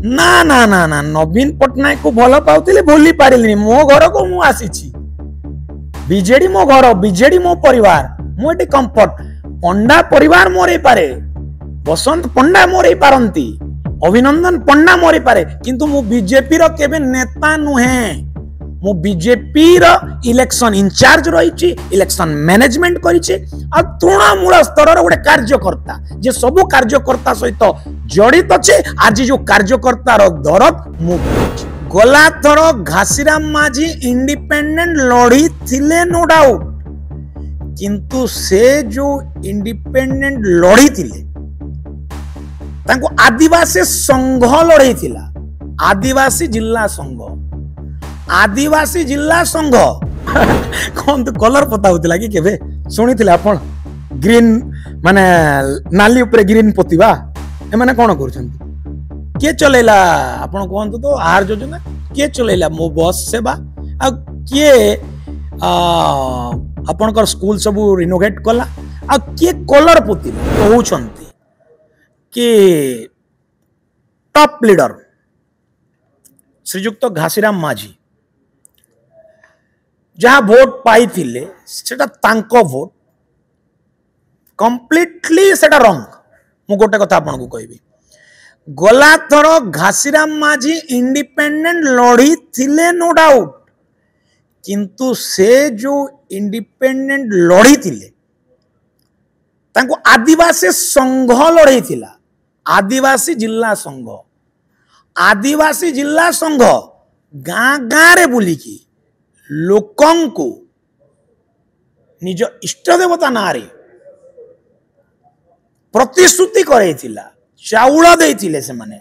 ना ना ना ना नवीन पट्टनायक को भल पाउथिले भूली पारिलिनी मो घर को मु आसीछि बीजेडी मो घर बीजेडी मो परिवार मु एटी कंफर्ट पंडा परिवार मोरे पारे बसंत पंडा मोरे पारंती अभिनंदन पंडा मोरे पारे किंतु मु बीजेपी रो केबे नेता नुहे मु बीजेपी रो इलेक्शन इंचार्ज रहिछि इलेक्शन मैनेजमेंट करिछि आ तृणमूल स्तर रो गोटे कार्यकर्ता जे सब कार्यकर्ता सहित जड़ित अछि आज जो कार्यकर्ता रो दरद मु गला थर घासीराम माझी इंडिपेंडेंट लड़ी थिले नो डाउट किंतु से जो इंडिपेंडेंट लड़ी थिले तांको आदिवासी संघ लड़ई थिला आदिवासी जिला संघ कौन तो कलर पता होतिला कि केबे सुनी थिला आपण ग्रीन माने नाली ऊपर ग्रीन पोतीबा ए माने कोन करछंती के चलेला आपण कोन तो आहार योजना के चलेला मो बस सेवा आ के आपनकर स्कूल सब रिनोवेट कला आ के कलर पोती कहउछंती कि टॉप लीडर श्रीजुक्त घासीराम माझी जहाँ भोट पाई थिले सेटा तांको भोट कंप्लीटली सेटा रंग मु गोटे कथा आपन को कहबी गला थर घासीराम माझी इंडिपेंडेंट लड़ी थिले नो डाउट किंतु से जो इंडिपेंडेंट लड़ी थिले तांको आदिवासी संघ लड़ई थिला आदिवासी जिला संघ गाँ गाँ रे बुलिकी लोकं को निज इष्ट देवता नारे प्रतिश्रुति करैथिला चाउल देइथिले से माने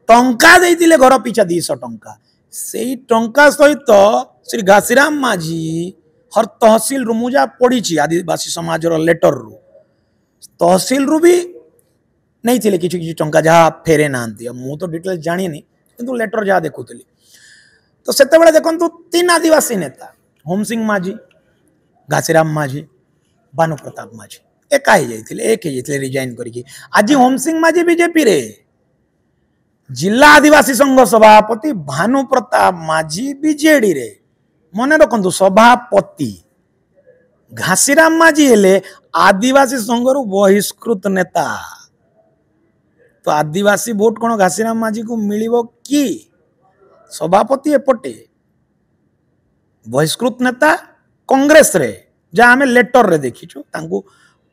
टंका देइथिले घर पिछा 200 टंका सेई टंका सहित श्री घासीराम माझी हर तहसील रु मुजा पड़ी आदिवासी समाज रो लेटर रु तहसील रु भी नहीं थिले किछि किछि टंका जहा फेरे नांती मु तो डिटेल जानि नहीं किंतु लेटर जहा देखुतली तो सेते बेले देखंतु 3 आदिवासी नेता होम सिंह माझी घासीराम माझी भानु प्रताप माझी एक ही रिजाइन करके आज होम सिंह माझी बीजेपी रे जिला आदिवासी संघ सभापति भानु प्रताप माझी बीजेडी रे मन रखु सभापति घासीराम माझी हेले आदिवासी संघ रु बहिष्कृत नेता तो आदिवासी वोट कौन घासीराम माझी को मिलिबो कि सभापति एपटे बहिष्कृत नेता कांग्रेस रे जहाँ आम लेटर रे देखीचु तांको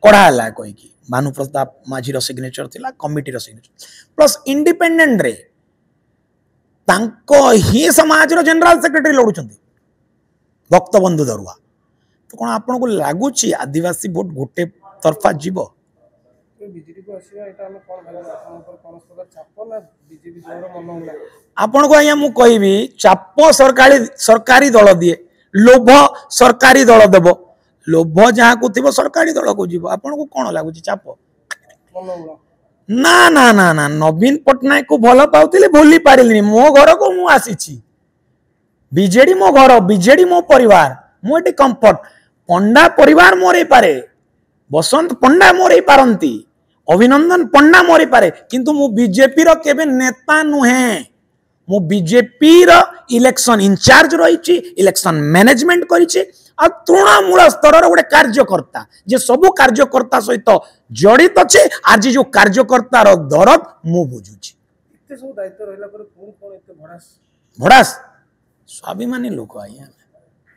कढ़ाला कही भानु प्रताप माझी रो सिग्नेचर थिला कमिटी रो सिग्नेचर प्लस इंडिपेंडेंट रे तांको ही समाज रो जनरल सेक्रेटरी लड़ुचंती भक्तबंधु दरुआ तो कौन आपन को लागुची आदिवासी वोट गोटे तरफा जीव आपन को आया मु कहबी चाप सरकारी दल दिए लोभ सरकारी दल देव लोभ जहाँ को थी सरकारी दल को जीव आपन को कौन लगुच चाप ना ना ना ना नवीन पट्टनायक को भल पाउथिले भूली पारिलिनी मो घर को मु आसीछि बीजेडी मो घर बीजेडी मो परिवार मु एटी कंफर्ट पंडा परिवार मोरे पारे बसंत पंडा मोरे पारंती अभिनंदन पंडा मोरे पारे किंतु मु बीजेपी रो केबे नेता नुहे मु बीजेपी रो इलेक्शन इंचार्ज रहिछि इलेक्शन मैनेजमेंट करिछि आ तृणमूल स्तर रो गोटे कार्यकर्ता जे सब कार्यकर्ता सहित जड़ित अछि आज जो कार्यकर्ता रो दरद मु बुझुछि एते सब दायित्व रहला पर कोन एते भड़ास स्वाभिमानी लोक आया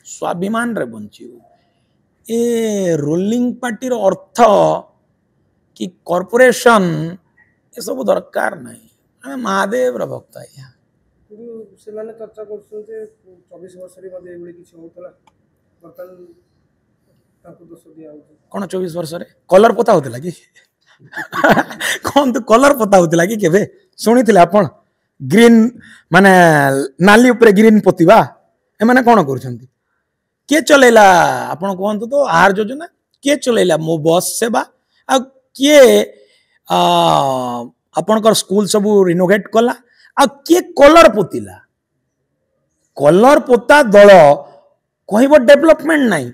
स्वाभिमान रे बंची ए रूलिंग पार्टी रो अर्थ कि कॉर्पोरेशन ये सब दरकार नहीं हमें महादेव रो भक्त आया से माने चर्चा करछन जे 24 वर्ष रे मध्ये एबे किछ होतला बर्तन ताको दोष दिया हो कोन 24 वर्ष रे कलर पता होतला कि कोन तो कलर पता होतला कि केबे सुनी थिले आपण ग्रीन माने नाली ऊपर ग्रीन पोतीबा ए माने कोन करछंती के चलेला आपण कोन तो आहार योजना के चलेला मो बस सेवा आ के आपनकर स्कूल सब रिनोवेट कला आ के कलर पोतीला कलर पोता दल कहब डेवलपमेंट नहीं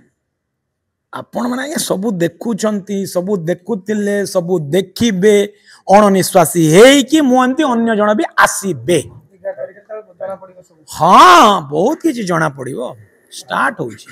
आपण माने सब देखुचंती सब देखुतिले सब देखिबे ଅଣନିଶ୍ୱାସୀ ହେଇକି ମୁଁ ଏମିତି ଅନ୍ୟ ଜଣ ବି ଆସିବେ। 11 ତାରିଖରେ ତାହେଲେ ଜଣା ପଡ଼ିବ ସବୁ। ହଁ ବହୁତ କିଛି ଜଣା ପଡିବ ଷ୍ଟାର୍ଟ ହଉଛି।